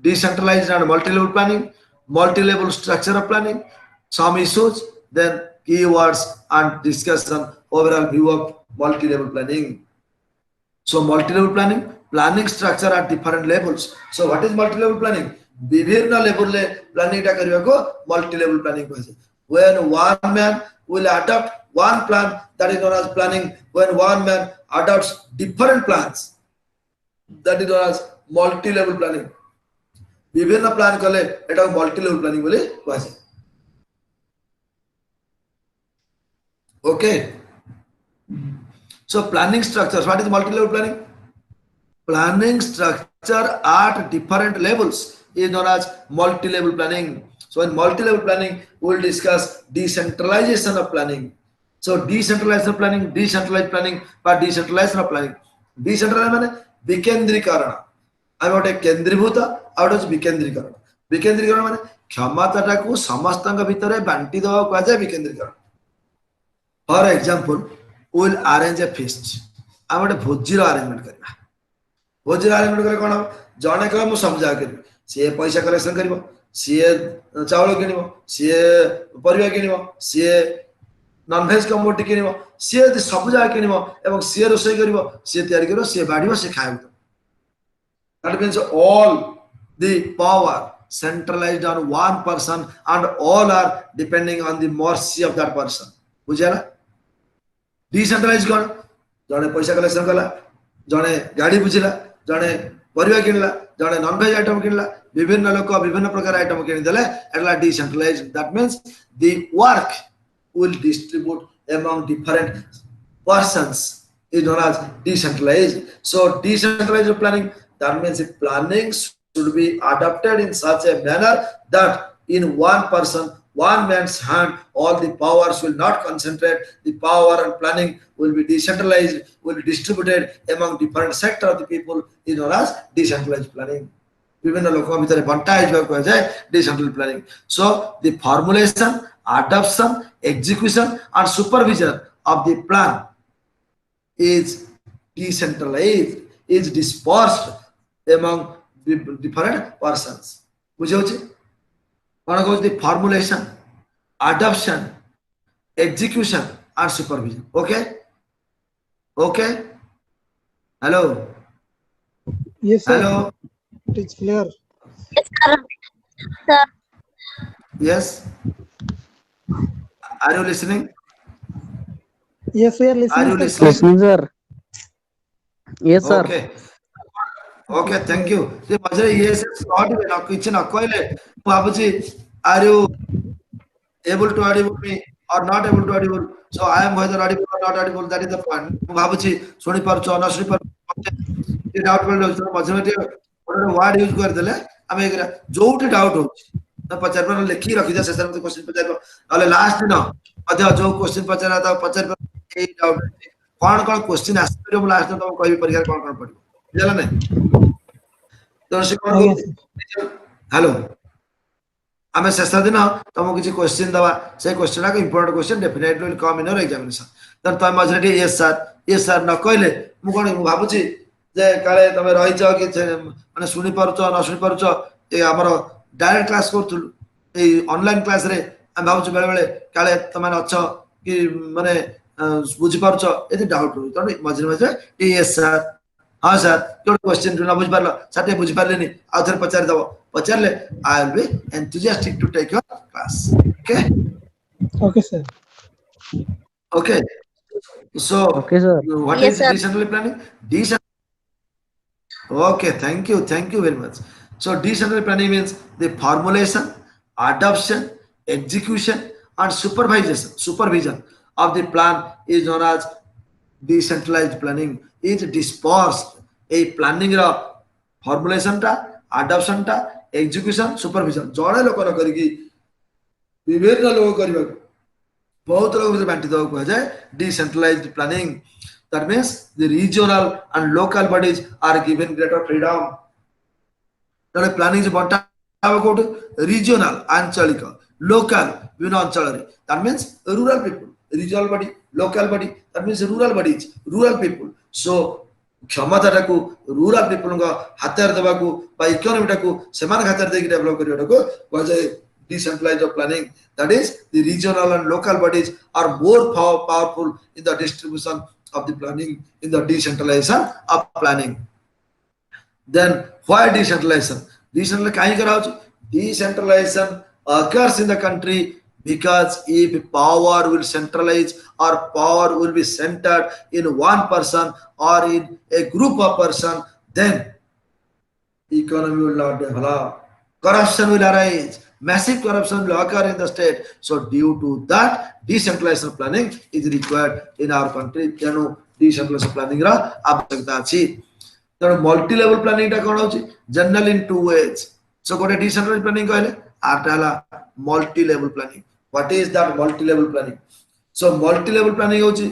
decentralized and multi-level planning, multi-level structure of planning, some issues, then keywords and discussion overall view of multi-level planning. So multi-level planning structure at different levels. So what is multi-level planning? विभिन्न level ले planning टा करियो को multi-level planning कहते हैं. When one man will adopt one plan, that is known as planning. When one man adopts different plans, that is known as multi-level planning. विभिन्न plan कले एटा multi-level planning बोले कहते हैं. Okay. So planning structures. What is multi-level planning? Planning structure at different levels is known as multi-level planning. So in multi-level planning, we will discuss decentralization of planning. So decentralization of planning, decentralized planning, but decentralization of planning. Decentralized माने विकेंद्रीकरण. I want a केंद्रीभूत, out of विकेंद्रीकरण. विकेंद्रीकरण माने क्षमताटा को समस्तଙ୍କ ଭିତରେ ବାଣ୍ଟି ଦେବା କୁହାଯାଏ विकेंद्रीकरण. For example, we will arrange a feast. I want a भोजीर arrangement करबा. भोजीर arrangement करे कोन जणे कह मु समझा करबी. से पैसा कलेक्शन करबो, से चावल किनिबो, से परिवा किनिबो, से नॉन वेज कमोडिटी किनिबो, से सब जा किनिबो एवं से रोसई करबो, से तयारी करबो, से बाडीबो, से खाइबो. That means all the power centralized on one person and all are depending on the mercy of that person. बुझियाला? Decentralized कौन? जने पैसा कलेक्शन कला, जने गाड़ी बुझिला, जने परिवा किनला, जने नॉन वेज आइटम किनला, विभिन्न लोक विभिन्न प्रकार आइटम किन देले एला decentralized. That means the work will distribute among different persons is known as decentralized. So decentralized planning, that means planning should be adopted in such a manner that in one person, one man's hand, all the powers will not concentrate. The power and planning will be decentralized, will be distributed among different sector of the people is known as decentralized planning. विभिन्न लोकों भितर बंटा हिजबा को जाय decentralized planning. So the formulation, adoption, execution and supervision of the plan is decentralized, is dispersed among different persons. बुझे कौन कौन the formulation, adoption, execution and supervision. Okay, okay. Hello, Yes, sir. hello. It is clear. Yes, sir. Sir. Yes. Are you listening? Yes, we are Are listening, you sir. listening? listening, sir. Yes, sir. Okay. Okay, thank you. The major yes, not even a kitchen a coilet. Babuji, are you able to audible me or not able to audible? So I am whether audible or not audible. That is the point. Babuji, Sony Parcho, no Sony Parcho. Doubt will do. Majority word use କରିଦେଲେ ଆମେ ଯୋଉଠି doubt ହଉଛି ପଚାରିବା ନହେଲେ ଲେଖିକି ରଖିଦିଅ ଶେଷରେ ମତେ question ପଚାରିବ ନହେଲେ ଲାଷ୍ଟ ଦିନ ମଧ୍ୟ ଯୋଉ କ୍ୱେଶ୍ଚିନ୍ ପଚାରିବା ତାକୁ ପଚାରିବ ଏଇ ଡାଉଟ କଣ କଣ କ୍ୱେଶ୍ଚିନ୍ ଆସିପାରିବ ମୁଁ ଲାଷ୍ଟ ଦିନ ତମକୁ କହିବି ପରୀକ୍ଷାରେ କଣ କଣ ପଡିବ ବୁଝିଲା ନା ତ ସେ କଣ Yes, କରୁଛି ହ୍ୟାଲୋ ଆମେ ଶେଷ ଦିନ ତମକୁ କିଛି କ୍ୱେଶ୍ଚିନ୍ ଦବା ସେଇ କ୍ୱେଶ୍ଚିନ୍ ଟାକୁ important question definitely will come in your examination ତେଣୁ ତମେ ମଝିରେ ଟିକେ ୟେସ୍ ସାର୍ ନ କହିଲେ ମୁଁ କଣ ମୁଁ ଭାବୁଛି ଯେ କାଳେ ତମେ ରହିଛ କି ମାନେ ଶୁଣି ପାରୁଛ ନ ଶୁଣି ପାରୁଛ ଏ ଆମର ଡାଇରେକ୍ଟ କ୍ଲାସ୍ କରୁଥିଲୁ ଏଇ ଅନଲାଇନ୍ କ୍ଲାସ୍ରେ ଆମେ ଭାବୁଛୁ ବେଳେ ବେଳେ କାଳେ ତମେ ଅଛ କି ମାନେ ବୁଝିପାରୁଛ ଏତେ ଡାଉଟ୍ ରହୁଛି ତେଣୁ ମଝିରେ ମଝିରେ ଟିକେ ୟେସ୍ ସାର୍ ହଁ ସାର୍ ଗୋଟେ କ୍ୱେଶ୍ଚିନ୍ ନ ବୁଝିପାରିଲ ସାର୍ ଟିକେ ବୁଝିପାରିଲିନି ଆଉ ଥରେ ପଚାରିଦବ ପଚାରିଲେ I will be enthusiastic to take your class. Okay? okay, sir. Okay. So, Okay, sir. what Yes, is sir. decentralized planning? Okay, thank you very much. So, decentralized planning means the formulation, adoption, execution, and supervision of the plan is known as decentralized planning. Is dispersed a planning formulation ta, adoption ta, execution, supervision. जड़े लोक न करिकी विभिन्न लोक करिबा बहुत लोग से बांटी दवा कुहाଯାଏ decentralized planning. That means the regional and local bodies are given greater freedom. तेरे प्लानिंग से बंटा हवा कोट regional आंचलिक local विभिन्न अंचल that means rural people regional body local body that means rural bodies rural people so क्षमताटाକୁ rural people ଙ୍କ ହାତରେ ଦେବାକୁ ବା ଇକୋନୋମି ଟାକୁ ସେମାନ ହାତରେ ଦେଇକି ଡେଭଲପ କରିବାଟାକୁ କୁହାଯାଏ decentralized planning. That is the regional and local bodies are more powerful in the distribution of the planning in the decentralization of planning. Then why decentralization? Decentralization occurs in the country because if power will centralize or power will be centered in one person or in a group of person, then economy will not develop. Corruption will arise. Massive corruption will occur in the state. So due to that, decentralization planning is required in our country. Decentralization planning ra आवश्यकता अछि. तेणु multi level planning टा कौन होची general in two ways so गोटे decentralise planning कहले आटा हला multi level planning what is that multi level planning so multi level planning होची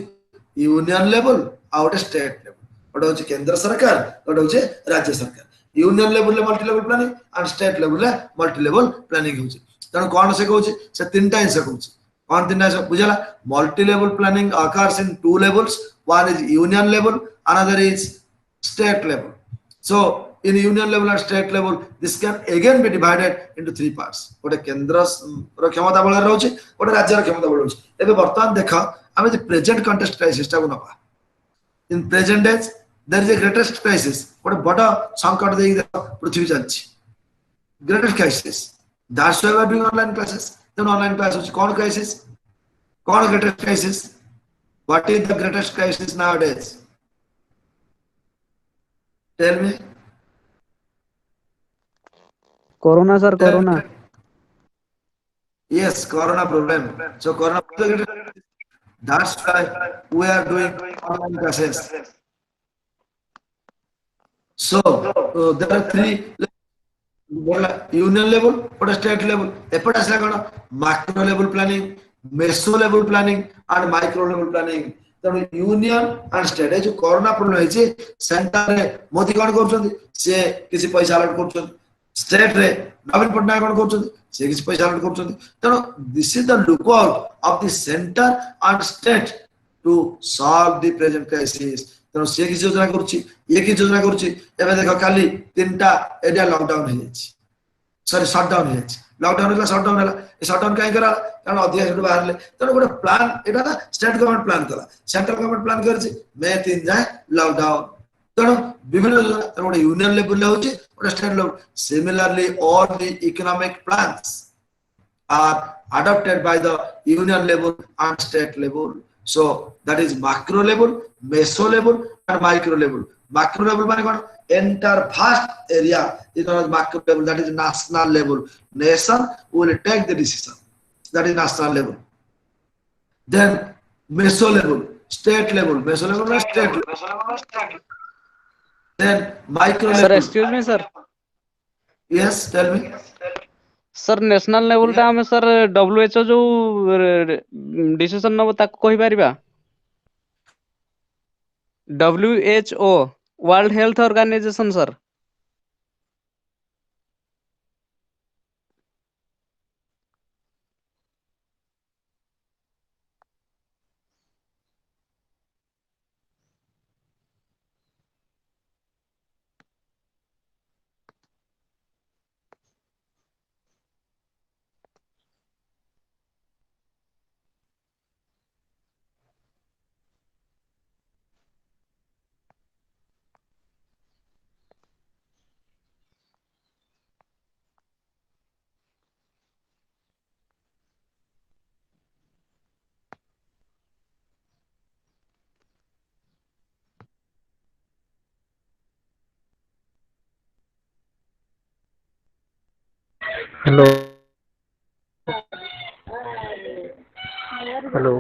union level out state level गोटे होची केंद्र सरकार गोटे होची राज्य सरकार यूनियन लेवल ले multi level planning and state level ले मल्टी लेवल प्लानिंग होची तेणु कोन से कहूची से तीनटा हिस्सा कहूची कोन तीनटा हिस्सा बुझला multi level planning occurs in two levels one is union level another is state level. So in union level and state level, this can again be divided into three parts. गोटे केंद्र क्षमता बल रहुछि गोटे राज्यर क्षमता बल रहुछि एबे वर्तमान देखा हमें जे प्रेजेंट कंटेस्ट क्राइसिस टा नबा in present days there is a greatest crisis गोटे बड़ संकट देई पृथ्वी चलछि greatest crisis that's why we are doing online classes then online class होछि कोन क्राइसिस कोन greatest crisis what is the greatest crisis nowadays Tell me. Corona, sir, Corona. Yes, Corona problem. So Corona, that's why we are doing online classes. So there are three union level, what state level. एपट आसला कौन macro level planning, meso level planning and micro level planning. Union and state जो corona problem है centre रे मोदी कौन कर किसी पैसा alert कर स्टेट रे नवीन पटनायक कौन कर किसी पैसा अलर्ट कर this is the look out of the centre and state to solve the present crisis. ତେଣୁ ସିଏ କିଛି ଯୋଜନା କରୁଛି, ଇଏ କିଛି ଯୋଜନା କରୁଛି। ଏବେ ଦେଖ କାଲି 3ଟା ଏରିଆ ଲକଡାଉନ ହେଇଯାଇଛି, ସରି ସଟଡାଉନ ହେଇଯାଇଛି। ଲକଡାଉନ ହେଲା, ସଟଡାଉନ ହେଲା। ଏ ସଟଡାଉନ କାହିଁ କରା? କାରଣ ଅଧିକା ସେଠୁ ବାହାରିଲେ। ତେଣୁ ଗୋଟେ ପ୍ଲାନ୍, ଏଇଟା ନା ଷ୍ଟେଟ ଗଭର୍ଣ୍ଣମେଣ୍ଟ ପ୍ଲାନ୍ କଲା, ସେଣ୍ଟ୍ରାଲ ଗଭର୍ଣ୍ଣମେଣ୍ଟ ପ୍ଲାନ୍ କରିଛି ମେ 3 ଯାଏଁ ଲକଡାଉନ। ତେଣୁ ବିଭିନ୍ନ ଯୋଜନା, ତେଣୁ ଗୋଟେ ୟୁନିୟନ ଲେଭେଲରେ ହଉଛି, ଗୋଟେ state level. Similarly all the economic plans are adopted by the union level and state level. So that is macro level, meso level and micro level. Macro level মানে কোন? Entire vast area is known as macro level, that is national level. Nation will take the decision, that is national level. Then meso level, state level, meso level is state level. Then micro Sir, level. excuse me, sir. Yes, tell me. Sir, national level ଟା ଆମେ sir WHO ଯୋଉ decision ନବ ତାକୁ କହିପାରିବା? WHO, World Health Organization, sir. Hello. Hello.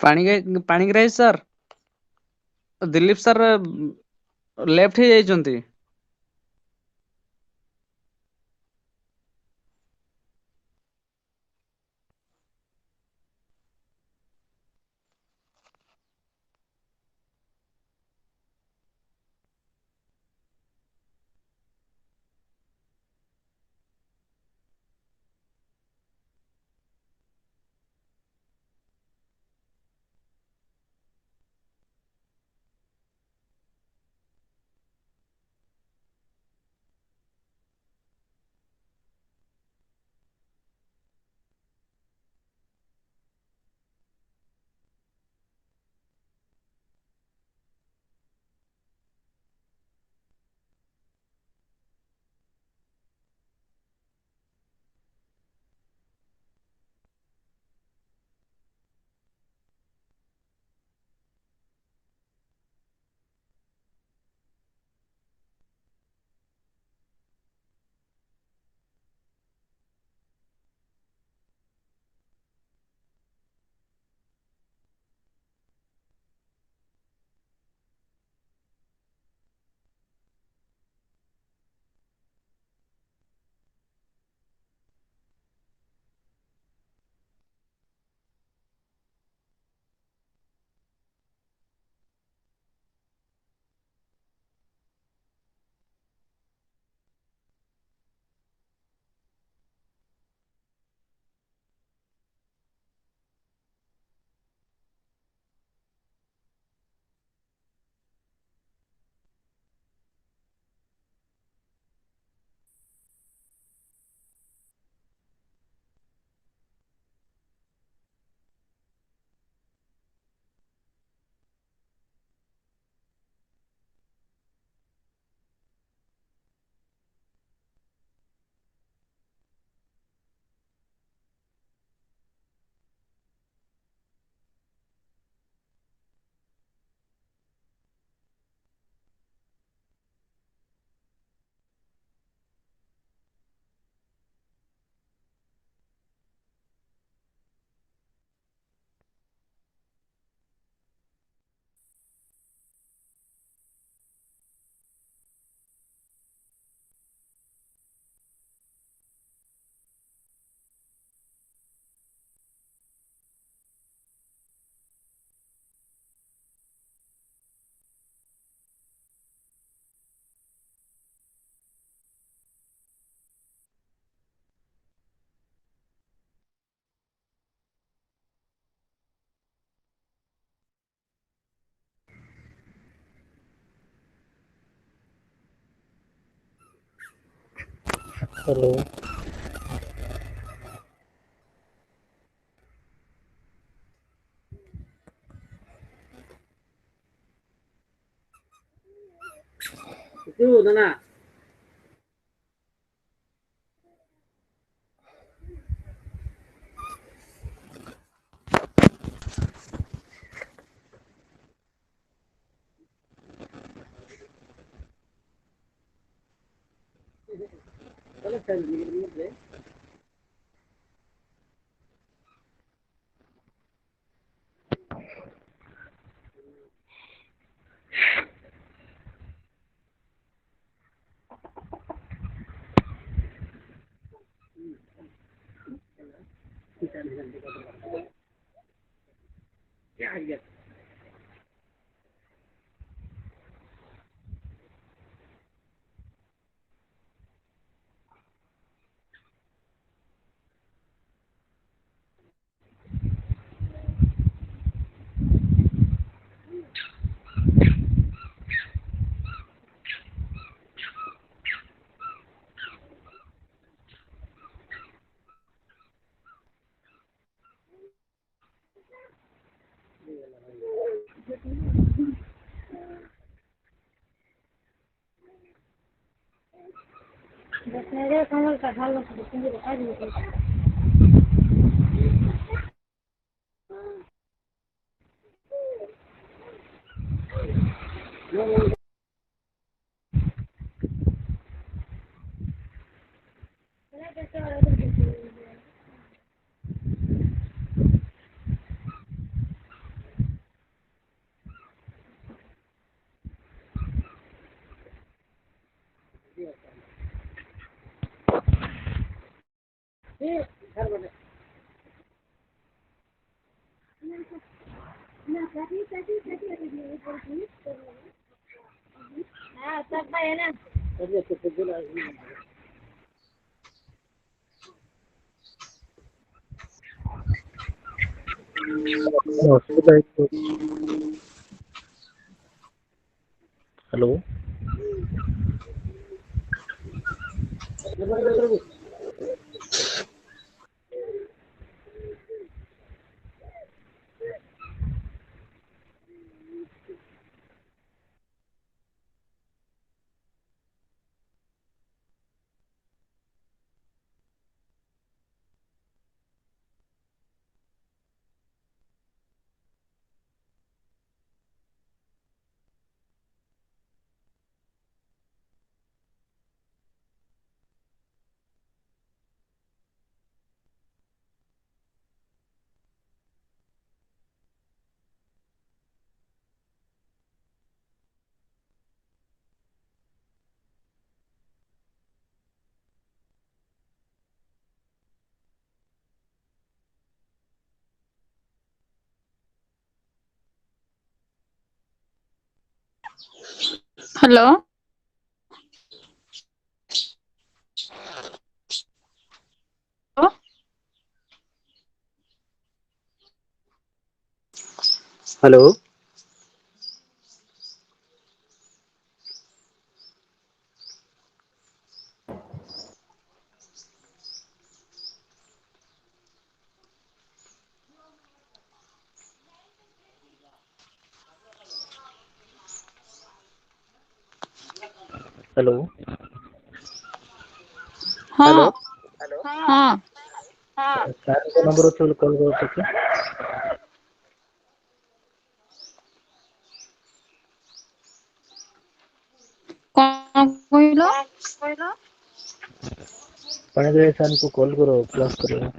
Panigrahi sir, Dilip sir left ହେଇଯାଇଛନ୍ତି। Hello. ଅସୁବିଧା ହେଇଥିବ। Hello. Hello. Hello. Hello. ହଁ hello. ହଁ ସାରଙ୍କ ନମ୍ବର ଅଛି ବୋଲି କଲ୍ କରୁଛ କି? କଣ କହିଲ? ପାଣିଗ୍ରାହୀ ସାରଙ୍କୁ କଲ୍ କର କ୍ଲାସ୍ କରିବା।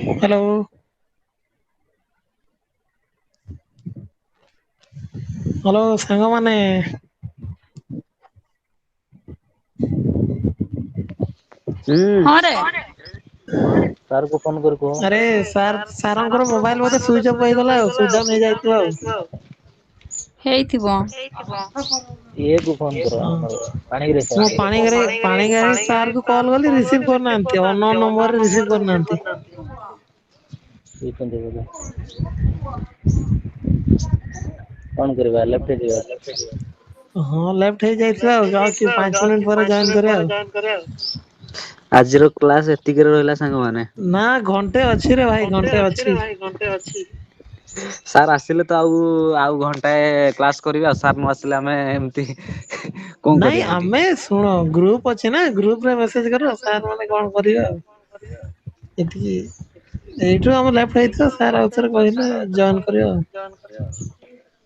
हेलो हेलो ସାଙ୍ଗମାନେ ହଁ ରେ ସାର୍ କୁ ଫୋନ କରି କୁହ। ଆରେ ସାରଙ୍କର ମୋବାଇଲ ବୋଧେ ସୁଇଚ ଅଫ୍ ହେଇଗଲା ଆଉ ସୁଇଚ ଡାଉନ୍ ହେଇଯାଇଥିବ ଆଉ ହେଇଥିବ। ଇଏ କୁ ଫୋନ କର ହଁ ଆମର ପାଣିଗ୍ରାହୀ ମୁଁ ସାର୍ କୁ। ପାଣିଗ୍ରାହୀ ସାର୍ କୁ କଲ୍ କଲି ରିସିଭ୍ କରୁନାହାନ୍ତି ଅନନୋନ ନମ୍ବରରେ ରିସିଭ୍ କରୁନାହାନ୍ତି ଶୋଇଛନ୍ତି ବୋଧେ। କଣ କରିବା ଲେଫ୍ଟ ହେଇଯିବା। ହଁ ଲେଫ୍ଟ ହେଇଯାଇଥିବା ଆଉ କି 5 ମିନିଟ୍ ପରେ ଜଏନ୍ କରିବା ଆଉ ଆଜିର କ୍ଲାସ ଏତିକିରେ ରହିଲା ସାଙ୍ଗମାନେ। ନା ଘଣ୍ଟେ ଅଛି ରେ ଭାଇ ଘଣ୍ଟେ ଅଛି ସାର୍ ଆସିଲେ ତ ଆଉ ଘଣ୍ଟାଏ କ୍ଲାସ କରିବେ ଆଉ ସାର୍ ନ ଆସିଲେ ଆମେ ଏମିତି କଣ ନାଇଁ କରିବା ଏଠି। ଆମେ ଶୁଣ ଗ୍ରୁପ ଅଛି ନା ଗ୍ରୁପ ରେ ମେସେଜ କର ସାର୍ ମାନେ କଣ କରିବେ ଆଉ ଏତିକି ଏଇଠୁ ଆମ ଲେଫ୍ଟ ହେଇଥିବ ସାର୍ ଆଉଥରେ କହିଲେ ଜଏନ୍ କରିବ ଆଉ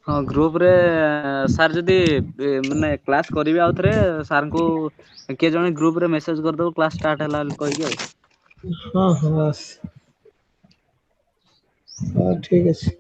ହଁ ଗ୍ରୁପ ରେ ସାର୍ ଯଦି ମାନେ କ୍ଲାସ କରିବେ ଆଉଥରେ ସାର୍ ଙ୍କୁ କିଏ ଜଣେ ଗ୍ରୁପ ରେ ମେସେଜ କରିଦବ କ୍ଲାସ ଷ୍ଟାର୍ଟ ହେଲା ବୋଲି କହିକି ଆଉ। ହଁ ହଁ ବାସ୍ ହଁ ଠିକ ଅଛି।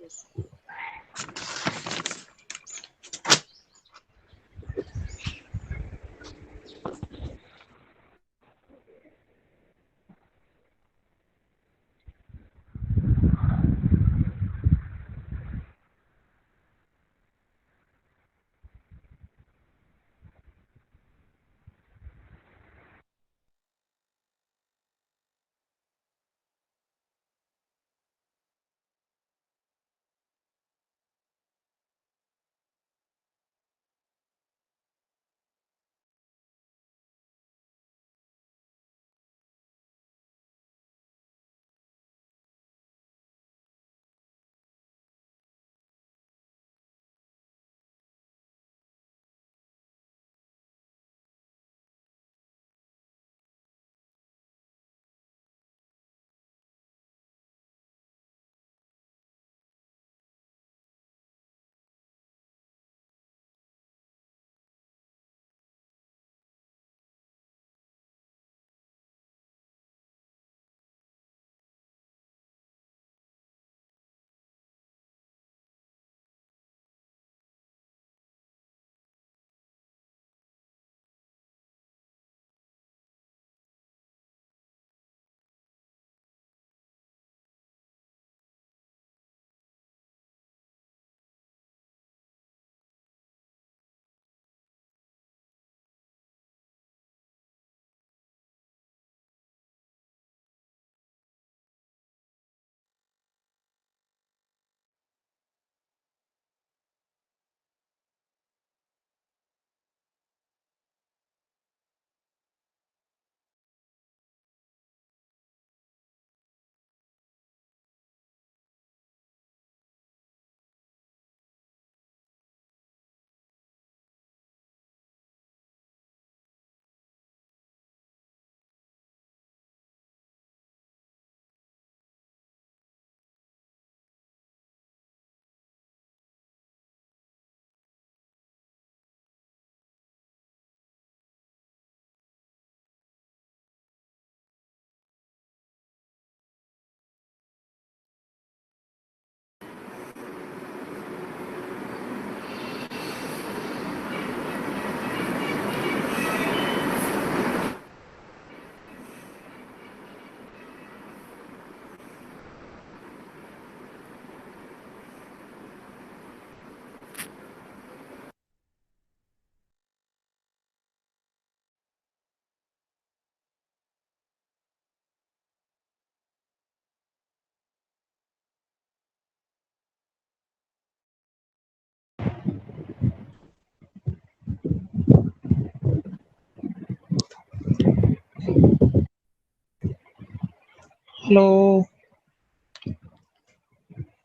Hello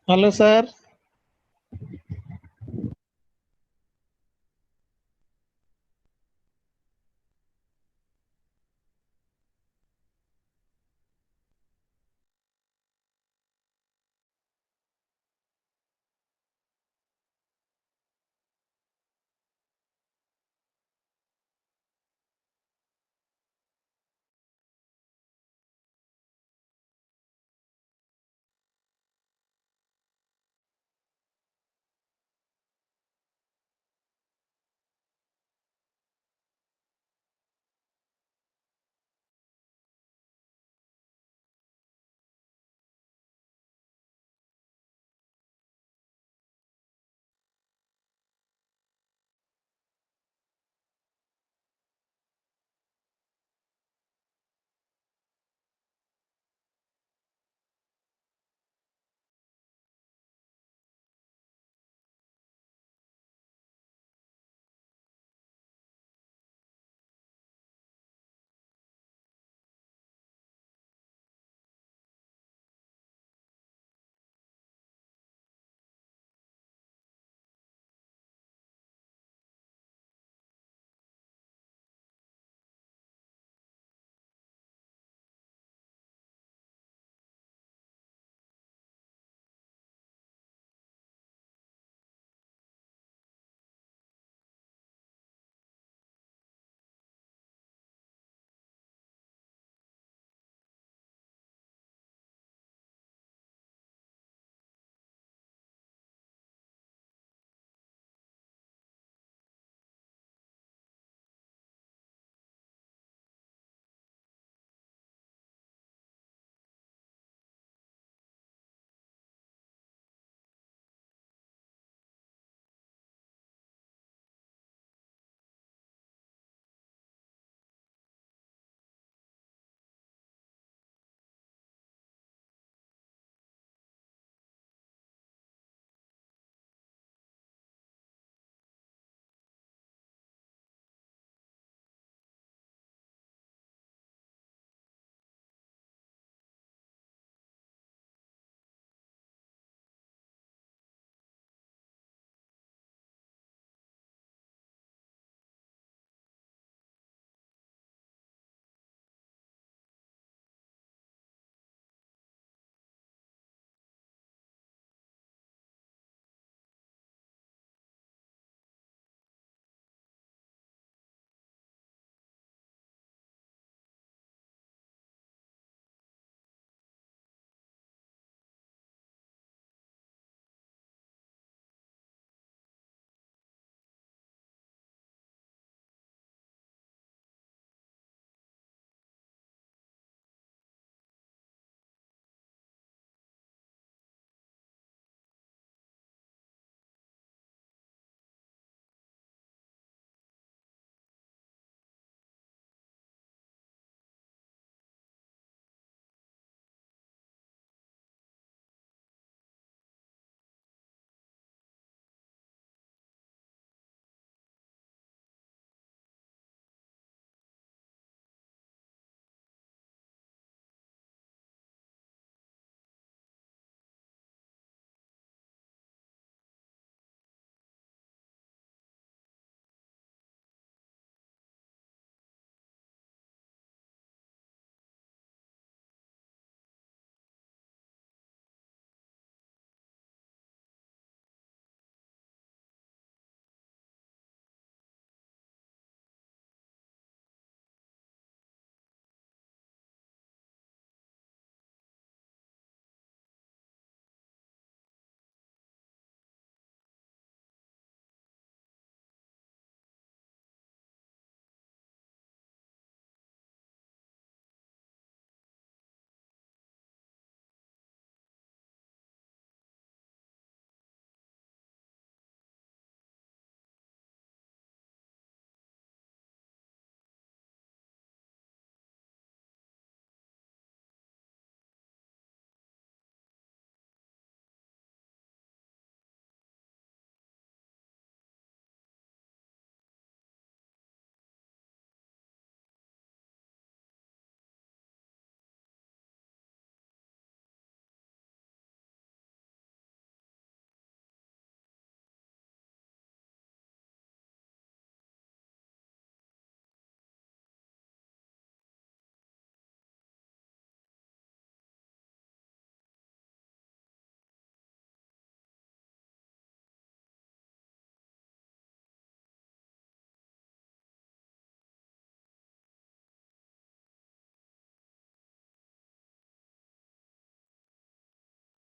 hello sir